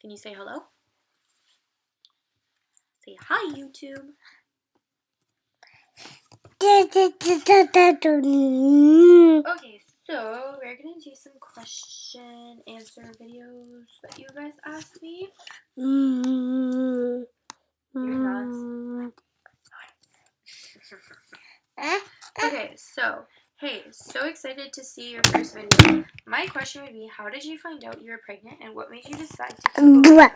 Can you say hello? Say hi, YouTube. Okay, so we're gonna do some question answer videos that you guys asked me. You're nuts. Okay, so hey, so excited to see your first video. My question would be, how did you find out you were pregnant and what made you decide to keep going?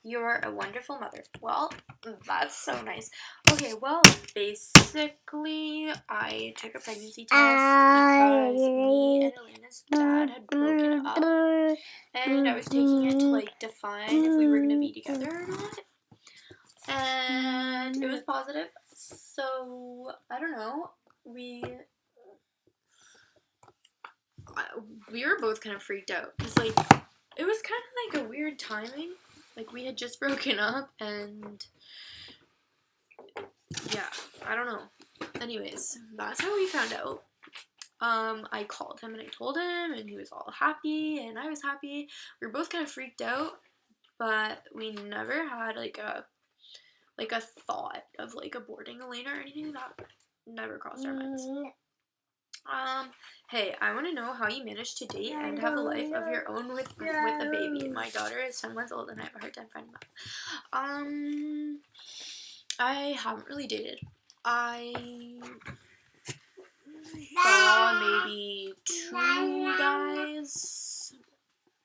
You're a wonderful mother. Well, that's so nice. Okay, well, basically, I took a pregnancy test because me and Elena's dad had broken up, and I was taking it to, like, define if we were going to be together or not, and it was positive, so, I don't know, we were both kind of freaked out, because, like, it was kind of, like, a weird timing. Like, we had just broken up, and yeah, I don't know. Anyways, that's how we found out. I called him and I told him, and he was all happy, and I was happy. We were both kind of freaked out, but we never had, like a thought of, like, aborting Elena or anything. That never crossed our minds. Hey, I want to know how you managed to date and have a life of your own with a baby. My daughter is 10 months old and I have a hard time finding them. I haven't really dated. I saw maybe 2 guys.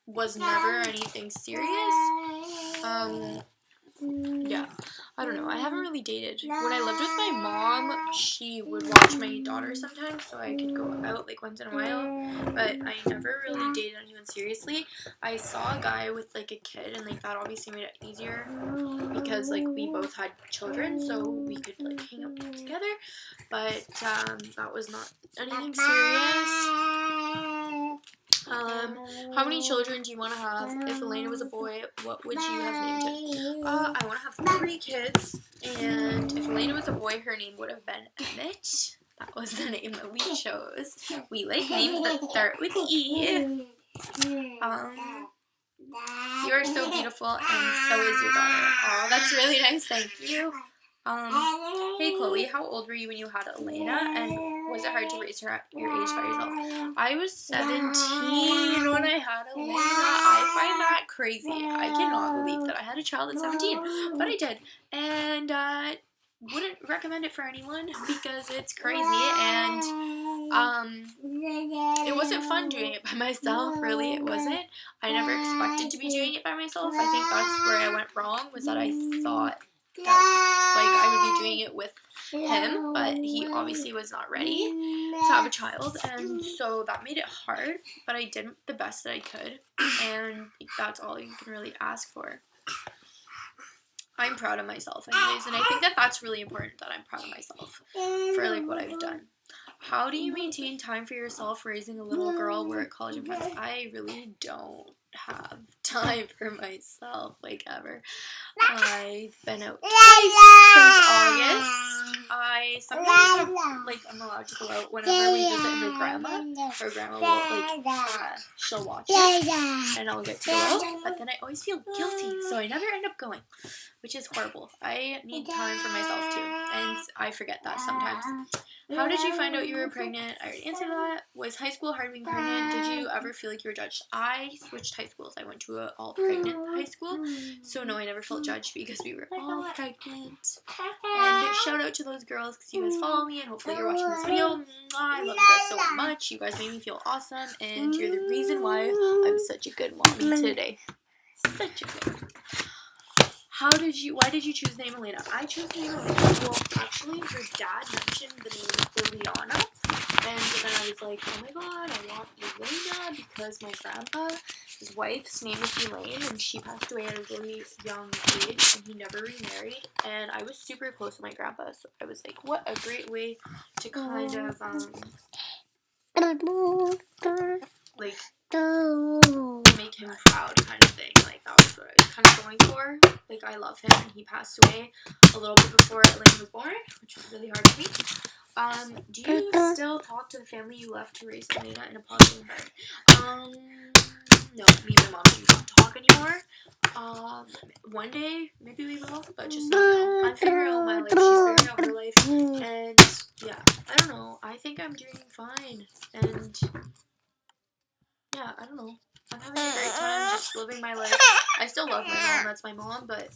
Was never anything serious. Yeah, I don't know. I haven't really dated. When I lived with my mom, she would watch my daughter sometimes, so I could go out, like, once in a while, but I never really dated anyone seriously. I saw a guy with, like, a kid, and, like, that obviously made it easier, because, like, we both had children, so we could, like, hang out together, but, that was not anything serious. How many children do you want to have? If Elena was a boy, what would you have named him? I want to have 3 kids, and if Elena was a boy, her name would have been Emmett. That was the name that we chose. We like names that start with E. You are so beautiful, and so is your daughter. Oh, that's really nice, thank you. Hey Chloe, how old were you when you had Elena, and was it hard to raise her at your age by yourself? I was 17 when I had Elena. I find that crazy. I cannot believe that I had a child at 17, but I did, and wouldn't recommend it for anyone because it's crazy, and it wasn't fun doing it by myself, really, it wasn't. I never expected to be doing it by myself. I think that's where I went wrong, was that I thought that, like, I would be doing it with him, but he obviously was not ready to have a child, and so that made it hard, but I did the best that I could, and that's all you can really ask for. I'm proud of myself anyways, and I think that that's really important, that I'm proud of myself for, like, what I've done. How do you maintain time for yourself raising a little girl? We're at college and friends. I really don't have time for myself, like, ever. I've been out twice since August. I sometimes have, like, I'm allowed to go out whenever we visit her grandma. Her grandma will, like, she'll watch it, and I'll get to go out, but then I always feel guilty, so I never end up going, which is horrible. I need time for myself, too, and I forget that sometimes. How did you find out you were pregnant? I already answered that. Was high school hard being pregnant? Did you ever feel like you were judged? I switched high schools. I went to an all-pregnant high school, so no, I never felt judged because we were all pregnant. And shout out to those girls because you guys follow me, and hopefully you're watching this video. I love you guys so much. You guys made me feel awesome, and you're the reason why I'm such a good mommy today. Such a good one. Why did you choose the name Elena? I chose the name Elena. Well, actually, her dad mentioned the name Eliana, and then I was like, oh my god, I want Elena because my grandpa, his wife's name is Elaine, and she passed away at a really young age, and he never remarried, and I was super close to my grandpa, so I was like, what a great way to kind of, like, make him proud kind of thing. Like, that was what I was kind of going for. Like, I love him, and he passed away a little bit before Elaine was born, which was really hard for me. Do you still talk to the family you left to raise Elena in a positive environment? No, me and my mom do not talk anymore. One day, maybe we will, but just not now. I'm figuring out my life, she's figuring out her life, and yeah, I don't know, I think I'm doing fine, and yeah, I don't know, I'm having a great time, just living my life. I still love my mom, that's my mom, but,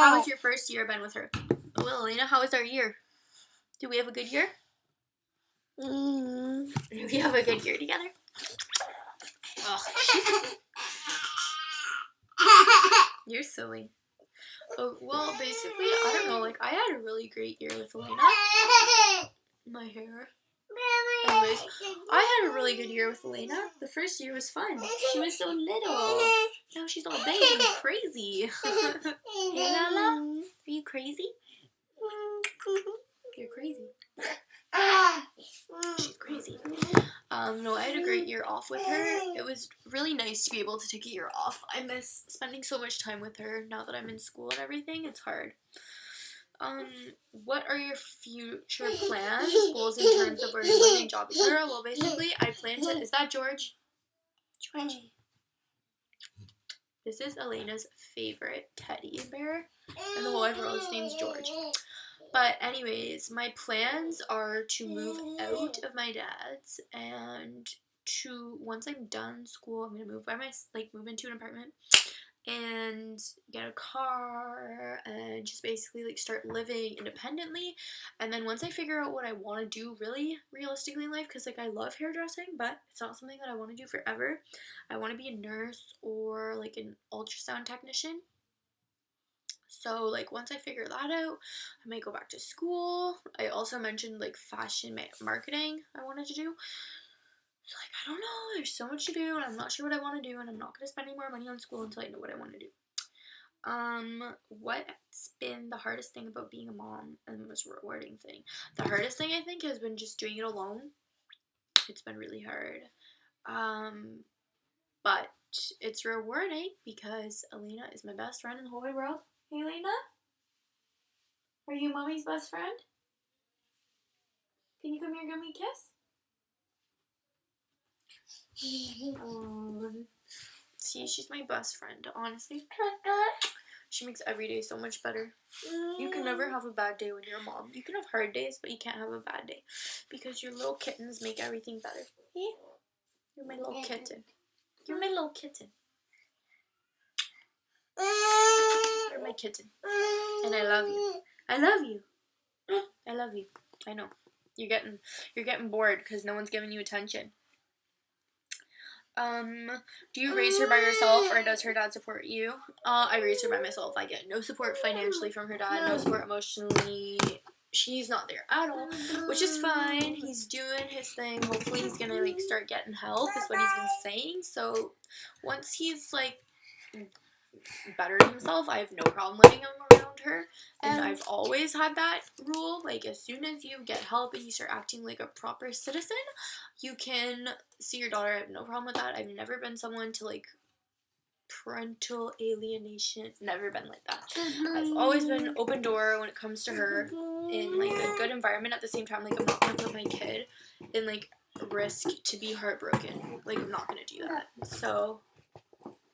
how has your first year been with her? Well, Elena, how was our year? Did we have a good year? Did we have a good year together? Oh, you're silly. Oh, well, basically, I don't know, like, I had a really great year with Elena. My hair. Anyways, I had a really good year with Elena. The first year was fun. She was so little. Now she's all big and crazy. Hey, Lala, are you crazy? You're crazy. She's crazy. No, I had a great year off with her. It was really nice to be able to take a year off. I miss spending so much time with her now that I'm in school and everything. It's hard. What are your future plans, goals in terms of where you're living, job, etc.? Well, basically, I plan to, is that George? Georgie. This is Elena's favorite teddy bear, and the whole wide world, his name's George. But anyways, my plans are to move out of my dad's, and to, once I'm done school, I'm gonna move move into an apartment and get a car and just basically like start living independently. And then once I figure out what I want to do really realistically in life, because like I love hairdressing, but it's not something that I want to do forever. I want to be a nurse or like an ultrasound technician. So, like, once I figure that out, I might go back to school. I also mentioned, like, fashion marketing I wanted to do. So, like, I don't know. There's so much to do, and I'm not sure what I want to do, and I'm not going to spend any more money on school until I know what I want to do. What's been the hardest thing about being a mom and the most rewarding thing? The hardest thing, I think, has been just doing it alone. It's been really hard. But it's rewarding because Elena is my best friend in the whole wide world. Hey, Elena? Are you mommy's best friend? Can you come here and give me a kiss? See, she's my best friend, honestly. She makes every day so much better. You can never have a bad day when you're a mom. You can have hard days, but you can't have a bad day. Because your little kittens make everything better. Yeah? You're my little kitten. You're my little kitten. You're my kitten. And I love you. I love you. I love you. I know. You're getting bored because no one's giving you attention. Do you raise her by yourself or does her dad support you? I raise her by myself. I get no support financially from her dad, no support emotionally. She's not there at all, which is fine. He's doing his thing. Hopefully he's gonna like start getting help is what he's been saying. So once he's like better himself, I have no problem letting him around her. And I've always had that rule, like as soon as you get help and you start acting like a proper citizen, you can see your daughter. I have no problem with that. I've never been someone to like parental alienation, never been like that. I've always been open door when it comes to her in like a good environment. At the same time, like I'm not gonna put my kid in like risk to be heartbroken. Like I'm not gonna do that. So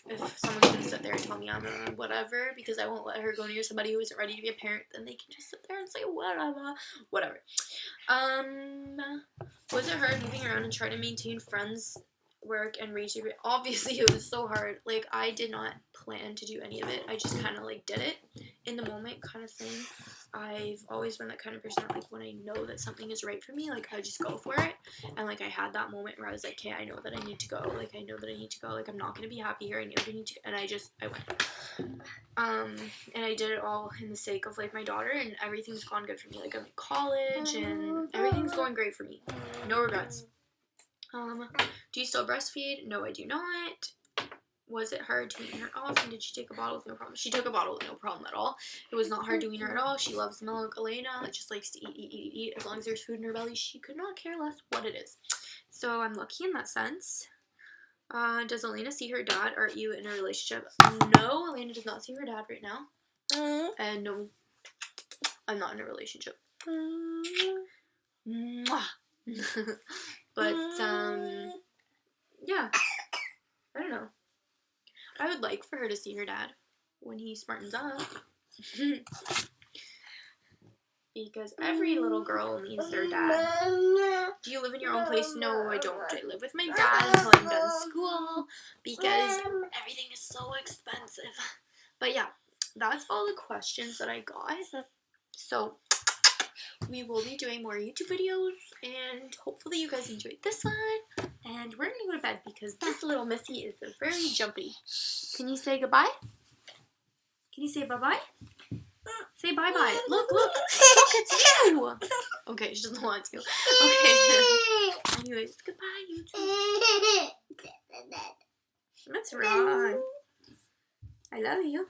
if someone's gonna sit there and tell me I'm whatever because I won't let her go near somebody who isn't ready to be a parent, then they can just sit there and say whatever. Was it hard moving around and trying to maintain friends, work, and raise your? Obviously, it was so hard. Like I did not plan to do any of it. I just kind of like did it in the moment, kind of thing. I've always been that kind of person that, like, when I know that something is right for me, like, I just go for it. And, like, I had that moment where I was like, okay, I know that I need to go. Like, I know that I need to go. Like, I'm not going to be happy here. I know I need to. And I went. And I did it all in the sake of, like, my daughter. And everything's gone good for me. Like, I'm in college. And everything's going great for me. No regrets. Do you still breastfeed? No, I do not. Was it hard to wean her off, and did she take a bottle with no problem? She took a bottle with no problem at all. It was not hard to wean her at all. She loves milk. Elena just likes to eat. As long as there's food in her belly, she could not care less what it is. So I'm lucky in that sense. Does Elena see her dad? Are you in a relationship? No, Elena does not see her dad right now. And no, I'm not in a relationship. But, yeah. I would like for her to see her dad when he smartens up. Because every little girl needs their dad. Do you live in your own place? No, I don't. I live with my dad until I'm done school because everything is so expensive. But yeah, that's all the questions that I got. So we will be doing more YouTube videos, and hopefully you guys enjoyed this one. And we're gonna go to bed because this little missy is very jumpy. Can you say goodbye? Can you say bye-bye? Say bye-bye. Look, it's you. Okay, she doesn't want to. Okay. Anyways, goodbye, YouTube. What's wrong? I love you.